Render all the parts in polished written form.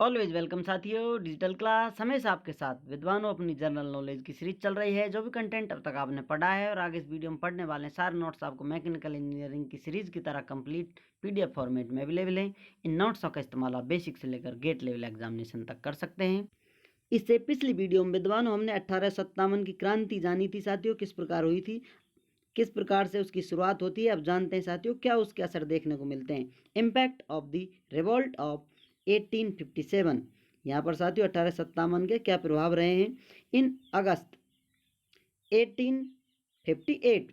Always welcome साथियों, digital class हमेशा आपके साथ। विद्वानों, अपनी जनरल नॉलेज की सीरीज चल रही है। जो भी कंटेंट अब तक आपने पढ़ा है और आगे इस वीडियो में पढ़ने वाले हैं, सारे नोट्स आपको मैकेनिकल इंजीनियरिंग की सीरीज की तरह कंप्लीट पीडीएफ फॉर्मेट में अवेलेबल है। इन नोट्सों का इस्तेमाल आप बेसिक से लेकर गेट लेवल एग्जामिनेशन तक कर सकते हैं। इससे पिछली वीडियो में विद्वानों हमने 1857 की क्रांति जानी थी साथियों, किस प्रकार हुई थी, किस प्रकार से उसकी शुरुआत होती है। अब जानते हैं साथियों क्या उसके असर देखने को मिलते हैं। Impact of the revolt of 1857। यहाँ पर साथियों 1857 के क्या प्रभाव रहे हैं। इन अगस्त 1858,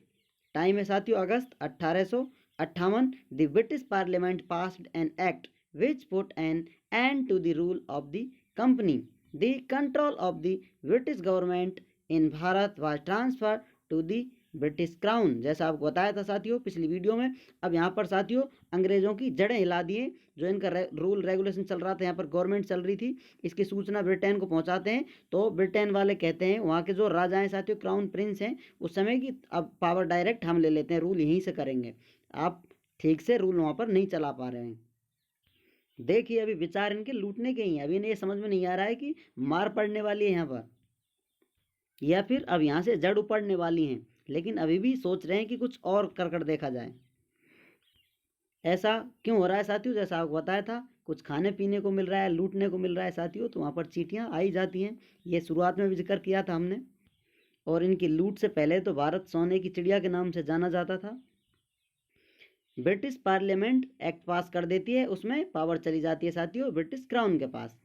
टाइम है साथियों अगस्त 1858, the British parliament passed an act which put an end to the rule of the company. The control of the British government in Bharat was transfer to the British crown. जैसा आपको बताया था साथियों पिछली वीडियो में। अब यहाँ पर साथियों अंग्रेजों की जड़ें हिला दिए। जो इनका रूल रेगुलेशन चल रहा था, यहाँ पर गवर्नमेंट चल रही थी, इसकी सूचना ब्रिटेन को पहुँचाते हैं। तो ब्रिटेन वाले कहते हैं, वहाँ के जो राजा हैं साथियों, क्राउन प्रिंस हैं उस समय की, अब पावर डायरेक्ट हम ले लेते हैं, रूल यहीं से करेंगे, आप ठीक से रूल वहाँ पर नहीं चला पा रहे हैं। देखिए अभी विचार इनके लूटने के ही हैं। अभी इन्हें समझ में नहीं आ रहा है कि मार पड़ने वाली है यहाँ पर, या फिर अब यहाँ से जड़ उपड़ने वाली हैं, लेकिन अभी भी सोच रहे हैं कि कुछ और कर देखा जाए। ऐसा क्यों हो रहा है साथियों, जैसा आपको बताया था, कुछ खाने पीने को मिल रहा है, लूटने को मिल रहा है साथियों, तो वहाँ पर चींटियाँ आई जाती हैं। ये शुरुआत में भी जिक्र किया था हमने। और इनकी लूट से पहले तो भारत सोने की चिड़िया के नाम से जाना जाता था। ब्रिटिश पार्लियामेंट एक्ट पास कर देती है, उसमें पावर चली जाती है साथियों ब्रिटिश क्राउन के पास।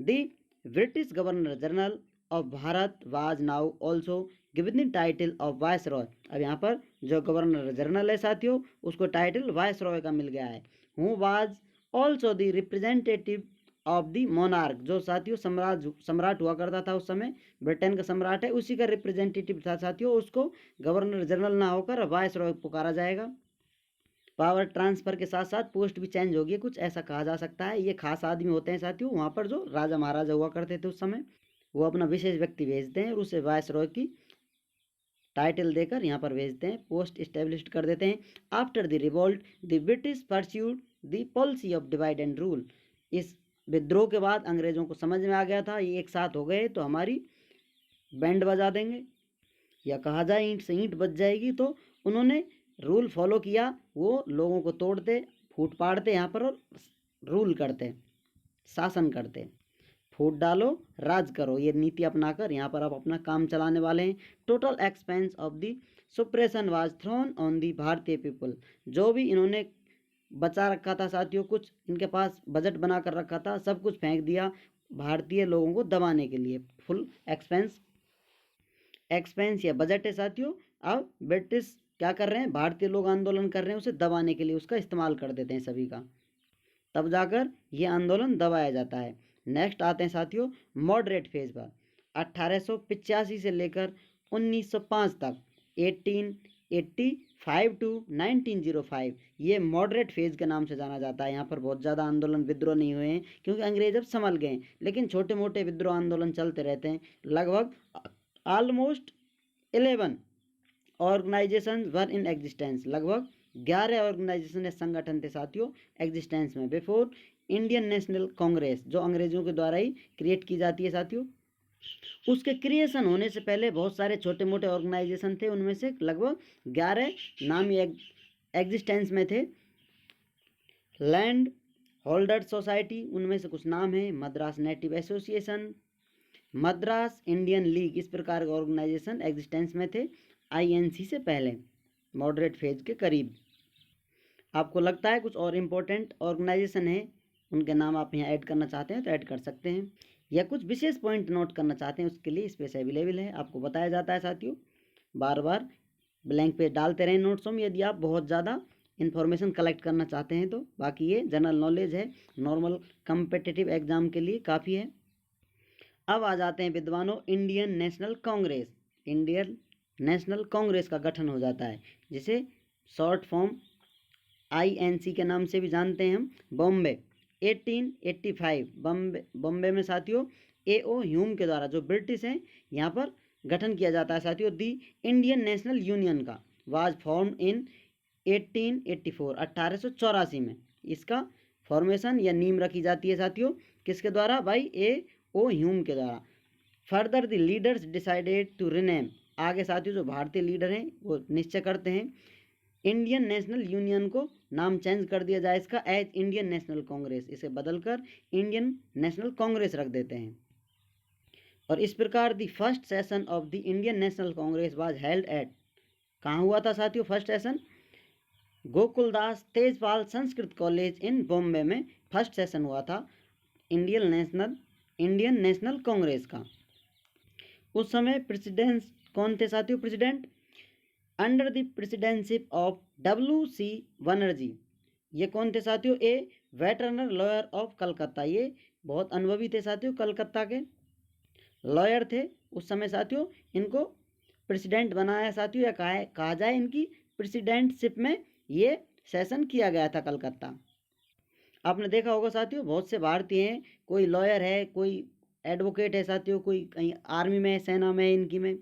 The British governor general of Bharat was now also given the title of viceroy. अब यहाँ पर जो गवर्नर जनरल है साथियों, उसको टाइटल वाइस रॉय का मिल गया है। Who was also the representative of the monarch. जो साथियों सम्राट हुआ करता था उस समय, ब्रिटेन का सम्राट है, उसी का रिप्रेजेंटेटिव था साथियों। उसको गवर्नर जनरल ना होकर वाइस रॉय पुकारा जाएगा। पावर ट्रांसफर के साथ साथ पोस्ट भी चेंज होगी, कुछ ऐसा कहा जा सकता है। ये खास आदमी होते हैं साथियों, वहाँ पर जो राजा महाराजा हुआ करते थे उस समय, वो अपना विशेष व्यक्ति भेजते हैं और उसे वाइस रॉय की टाइटल देकर यहाँ पर भेजते हैं, पोस्ट इस्टेब्लिश कर देते हैं। After the revolt the British pursued the policy of divide and rule. इस विद्रोह के बाद अंग्रेजों को समझ में आ गया था ये एक साथ हो गए तो हमारी बैंड बजा देंगे, या कहा जाए ईंट से ईंट बज जाएगी। तो उन्होंने रूल फॉलो किया, वो लोगों को तोड़ते फूट पाड़ते यहाँ पर और रूल करते, शासन करते। फूट डालो राज करो, ये नीति अपनाकर यहाँ पर आप अपना काम चलाने वाले हैं। Total expense of the suppression was thrown on the भारतीय पीपल। जो भी इन्होंने बचा रखा था साथियों, कुछ इनके पास बजट बना कर रखा था, सब कुछ फेंक दिया भारतीय लोगों को दबाने के लिए। फुल एक्सपेंस या बजट है साथियों। अब ब्रिटिश क्या कर रहे हैं, भारतीय लोग आंदोलन कर रहे हैं, उसे दबाने के लिए उसका इस्तेमाल कर देते हैं सभी का, तब जाकर ये आंदोलन दबाया जाता है। नेक्स्ट आते हैं साथियों मॉडरेट फेज पर। 1885 से लेकर 1905 तक, 1885 टू 1905, ये मॉडरेट फेज के नाम से जाना जाता है। यहाँ पर बहुत ज़्यादा आंदोलन विद्रोह नहीं हुए हैं, क्योंकि अंग्रेज अब संभल गए, लेकिन छोटे मोटे विद्रोह आंदोलन चलते रहते हैं। लगभग almost 11 organisation were in existence. लगभग 11 ऑर्गेनाइजेशन संगठन थे साथियों एग्जिस्टेंस में, बिफोर इंडियन नेशनल कांग्रेस, जो अंग्रेजों के द्वारा ही क्रिएट की जाती है साथियों। उसके क्रिएशन होने से पहले बहुत सारे छोटे मोटे ऑर्गेनाइजेशन थे, उनमें से लगभग 11 नामी एग्जिस्टेंस में थे। लैंड होल्डर सोसाइटी, उनमें से कुछ नाम है, Madras native association, Madras Indian league, इस प्रकार के ऑर्गेनाइजेशन एग्जिस्टेंस में थे आईएनसी से पहले, मॉडरेट फेज के करीब। आपको लगता है कुछ और इम्पोर्टेंट ऑर्गेनाइजेशन है, उनके नाम आप यहाँ ऐड करना चाहते हैं तो ऐड कर सकते हैं, या कुछ विशेष पॉइंट नोट करना चाहते हैं, उसके लिए स्पेस अवेलेबल है, आपको बताया जाता है साथियों। बार बार ब्लैंक पेज डालते रहें नोट्सों में, यदि आप बहुत ज़्यादा इन्फॉर्मेशन कलेक्ट करना चाहते हैं तो। बाकी ये जनरल नॉलेज है, नॉर्मल कम्पिटिटिव एग्जाम के लिए काफ़ी है। अब आ जाते हैं विद्वानों Indian National Congress. Indian National Congress का गठन हो जाता है, जिसे शॉर्ट फॉर्म आईएनसी के नाम से भी जानते हैं हम। बॉम्बे 1885, बॉम्बे में साथियों एओ ह्यूम के द्वारा, जो ब्रिटिश हैं, यहाँ पर गठन किया जाता है साथियों। दी इंडियन नेशनल यूनियन का वाज फॉर्म इन 1884, 1884 में इसका फॉर्मेशन या नींव रखी जाती है साथियों, किसके द्वारा? भाई ए ओ ह्यूम के द्वारा। Further the leaders decided to rename, आगे साथियों जो भारतीय लीडर हैं वो निश्चय करते हैं इंडियन नेशनल यूनियन को नाम चेंज कर दिया जाए इसका एज इंडियन नेशनल कांग्रेस, इसे बदलकर इंडियन नेशनल कांग्रेस रख देते हैं। और इस प्रकार the first session of the Indian National Congress was held at, कहाँ हुआ था साथियों first session? Gokuldas Tejpal Sanskrit college in Bombay में फर्स्ट सेशन हुआ था इंडियन नेशनल कांग्रेस का। उस समय प्रेसिडेंट कौन थे साथियों? President under the presidentship of W.C. Banerjee, ये कौन थे साथियों? A veteran lawyer of Calcutta, ये बहुत अनुभवी थे साथियों, कलकत्ता के लॉयर थे उस समय साथियों। इनको प्रेसिडेंट बनाया साथियों, या कहा जाए इनकी प्रेसिडेंटशिप में ये सेशन किया गया था कलकत्ता। आपने देखा होगा साथियों बहुत से भारतीय हैं, कोई लॉयर है, कोई एडवोकेट है साथियों, कोई कहीं आर्मी में, सेना में, इनकी में,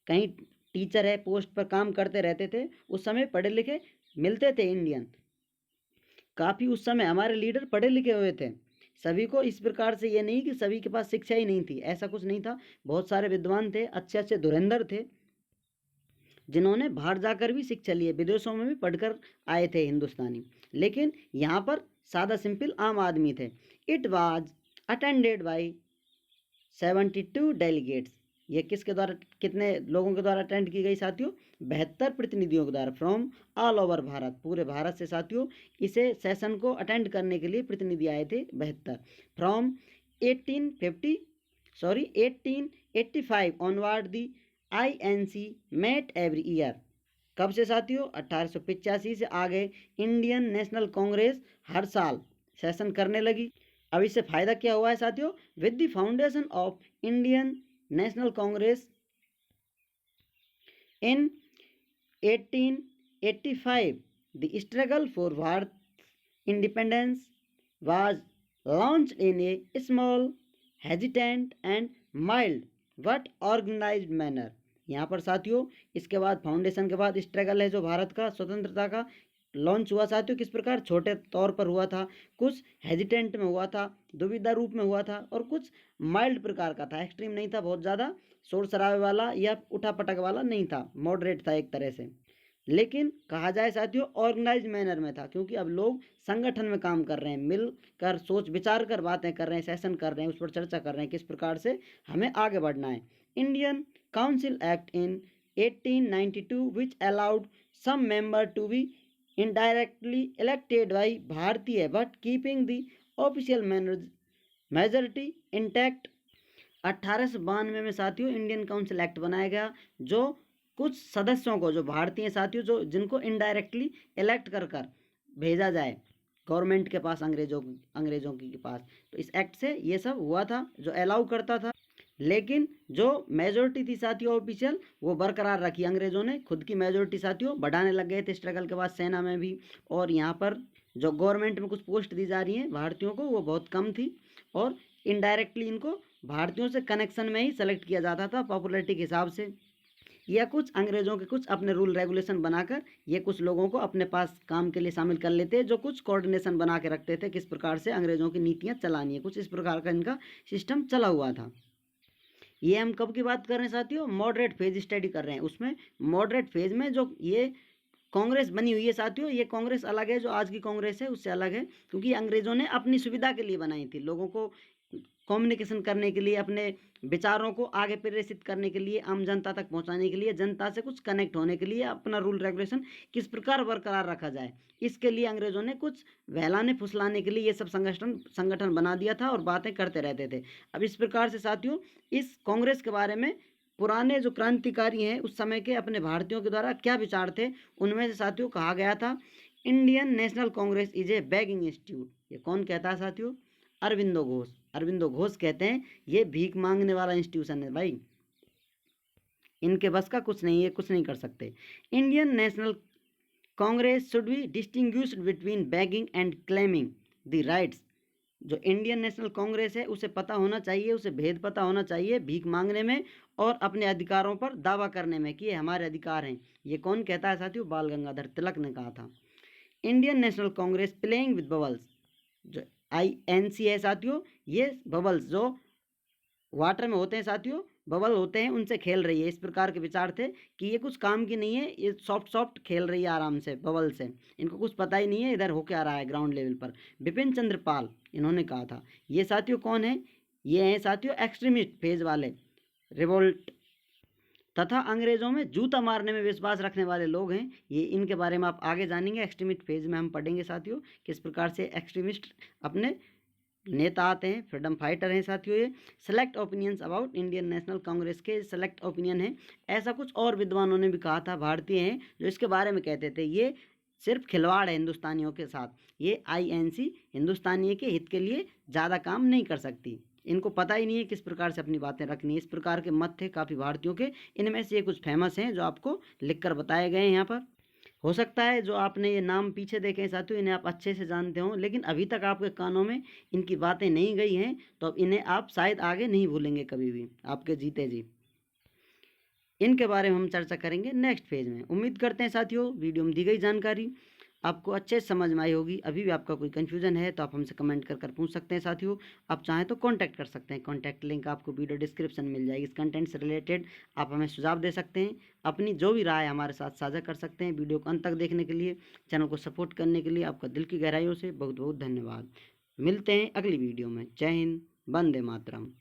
कहीं टीचर है, पोस्ट पर काम करते रहते थे। उस समय पढ़े लिखे मिलते थे इंडियन, काफ़ी उस समय हमारे लीडर पढ़े लिखे हुए थे सभी को। इस प्रकार से ये नहीं कि सभी के पास शिक्षा ही नहीं थी, ऐसा कुछ नहीं था। बहुत सारे विद्वान थे, अच्छे अच्छे धुरंधर थे, जिन्होंने बाहर जाकर भी शिक्षा ली है, विदेशों में भी पढ़कर आए थे हिंदुस्तानी, लेकिन यहाँ पर सादा सिंपल आम आदमी थे। It was attended by 72 delegates, ये किसके द्वारा, कितने लोगों के द्वारा अटेंड की गई साथियों? 72 प्रतिनिधियों के द्वारा, फ्रॉम ऑल ओवर भारत, पूरे भारत से साथियों इसे सेशन को अटेंड करने के लिए प्रतिनिधि आए थे 72। From 1885 onward the INC met every year, कब से साथियों? 1885 से आगे इंडियन नेशनल कांग्रेस हर साल सेशन करने लगी। अब इससे फायदा क्या हुआ है साथियों? With the foundation of Indian National Congress in 1885 the struggle for Bharat independence was launched in a small hesitant and mild but organised manner. यहाँ पर साथियों इसके बाद फाउंडेशन के बाद स्ट्रगल है जो भारत का स्वतंत्रता का लॉन्च हुआ साथियों, किस प्रकार? छोटे तौर पर हुआ था, कुछ हेजिटेंट में हुआ था, दुविधा रूप में हुआ था, और कुछ माइल्ड प्रकार का था, एक्सट्रीम नहीं था, बहुत ज़्यादा शोर शराबे वाला या उठापटक वाला नहीं था, मॉडरेट था एक तरह से। लेकिन कहा जाए साथियों ऑर्गेनाइज मैनर में था, क्योंकि अब लोग संगठन में काम कर रहे हैं, मिलकर सोच विचार कर बातें कर रहे हैं, सेशन कर रहे हैं, उस पर चर्चा कर रहे हैं किस प्रकार से हमें आगे बढ़ना है। Indian Council Act in 1892 which allowed some member to be indirectly elected by भारतीय but keeping the official majority intact। 1892 में साथियों इंडियन काउंसिल एक्ट बनाया गया, जो कुछ सदस्यों को, जो भारतीय साथियों, जो जिनको इनडायरेक्टली इलेक्ट कर भेजा जाए गवर्नमेंट के पास, अंग्रेजों के पास, तो इस एक्ट से ये सब हुआ था जो अलाउ करता था। लेकिन जो मेजोरिटी थी साथियों ऑफिशियल, वो बरकरार रखी। अंग्रेजों ने खुद की मेजोरिटी साथियों बढ़ाने लग गए थे स्ट्रगल के बाद, सेना में भी, और यहाँ पर जो गवर्नमेंट में कुछ पोस्ट दी जा रही हैं भारतीयों को वो बहुत कम थी, और इनडायरेक्टली इनको भारतीयों से कनेक्शन में ही सेलेक्ट किया जाता था पॉपुलैरिटी के हिसाब से, या कुछ अंग्रेजों के कुछ अपने रूल रेगुलेशन बनाकर ये कुछ लोगों को अपने पास काम के लिए शामिल कर लेते, जो कुछ कोऑर्डिनेशन बना के रखते थे किस प्रकार से अंग्रेजों की नीतियाँ चलानी है, कुछ इस प्रकार का इनका सिस्टम चला हुआ था। ये हम कब की बात कर रहे हैं साथियों? मॉडरेट फेज स्टडी कर रहे हैं। उसमें मॉडरेट फेज में जो ये कांग्रेस बनी हुई है साथियों, ये कांग्रेस अलग है, जो आज की कांग्रेस है उससे अलग है, क्योंकि अंग्रेजों ने अपनी सुविधा के लिए बनाई थी, लोगों को कम्युनिकेशन करने के लिए, अपने विचारों को आगे प्रेषित करने के लिए, आम जनता तक पहुंचाने के लिए, जनता से कुछ कनेक्ट होने के लिए, अपना रूल रेगुलेशन किस प्रकार बरकरार रखा जाए, इसके लिए अंग्रेजों ने कुछ बहलाने फुसलाने के लिए ये सब संगठन बना दिया था और बातें करते रहते थे। अब इस प्रकार से साथियों इस कांग्रेस के बारे में पुराने जो क्रांतिकारी हैं उस समय के अपने भारतीयों के द्वारा क्या विचार थे, उनमें से साथियों कहा गया था Indian National Congress is a begging institute. ये कौन कहता है साथियों? अरविंदो घोष। अरविंदो घोष कहते हैं ये भीख मांगने वाला इंस्टीट्यूशन है भाई, इनके बस का कुछ नहीं, ये कुछ नहीं कर सकते। Indian National Congress should be distinguished between begging and claiming the rights. जो इंडियन नेशनल कांग्रेस है उसे पता होना चाहिए, उसे भेद पता होना चाहिए भीख मांगने में और अपने अधिकारों पर दावा करने में कि ये हमारे अधिकार हैं। ये कौन कहता है साथियों? बाल गंगाधर तिलक ने कहा था। Indian National Congress playing with bubbles. जो INC है साथियों, ये बबल्स जो वाटर में होते हैं साथियों, बबल होते हैं, उनसे खेल रही है। इस प्रकार के विचार थे कि ये कुछ काम की नहीं है, ये सॉफ्ट सॉफ्ट खेल रही है आराम से बबल से, इनको कुछ पता ही नहीं है इधर हो क्या रहा है ग्राउंड लेवल पर। बिपिन चंद्र पाल इन्होंने कहा था। ये साथियों कौन है? ये हैं साथियों एक्सट्रीमिस्ट फेज वाले, रिवोल्ट तथा अंग्रेजों में जूता मारने में विश्वास रखने वाले लोग हैं ये। इनके बारे में आप आगे जानेंगे, एक्सट्रीमिस्ट फेज में हम पढ़ेंगे साथियों किस प्रकार से एक्सट्रीमिस्ट अपने नेता आते हैं, फ्रीडम फाइटर हैं साथियों ये। Select opinions about Indian National Congress के सेलेक्ट ओपिनियन है, ऐसा कुछ और विद्वानों ने भी कहा था, भारतीय हैं जो इसके बारे में कहते थे ये सिर्फ खिलवाड़ है हिंदुस्तानियों के साथ, ये INC हिंदुस्तानियों के हित के लिए ज़्यादा काम नहीं कर सकती, इनको पता ही नहीं है किस प्रकार से अपनी बातें रखनी है। इस प्रकार के मत थे काफ़ी भारतीयों के, इनमें से ये कुछ फेमस हैं जो आपको लिखकर बताए गए हैं यहाँ पर। हो सकता है जो आपने ये नाम पीछे देखे हैं साथियों, इन्हें आप अच्छे से जानते हो, लेकिन अभी तक आपके कानों में इनकी बातें नहीं गई हैं, तो अब इन्हें आप शायद आगे नहीं भूलेंगे कभी भी, आपके जीते जी। इनके बारे में हम चर्चा करेंगे नेक्स्ट पेज में। उम्मीद करते हैं साथियों वीडियो में दी गई जानकारी आपको अच्छे से समझ में आई होगी। अभी भी आपका कोई कन्फ्यूजन है तो आप हमसे कमेंट कर पूछ सकते हैं साथियों। आप चाहें तो कांटेक्ट कर सकते हैं, कांटेक्ट लिंक आपको वीडियो डिस्क्रिप्शन में मिल जाएगी। इस कंटेंट से रिलेटेड आप हमें सुझाव दे सकते हैं, अपनी जो भी राय हमारे साथ साझा कर सकते हैं। वीडियो को अंत तक देखने के लिए, चैनल को सपोर्ट करने के लिए आपका दिल की गहराइयों से बहुत बहुत धन्यवाद। मिलते हैं अगली वीडियो में। जय हिंद, वंदे मातरम।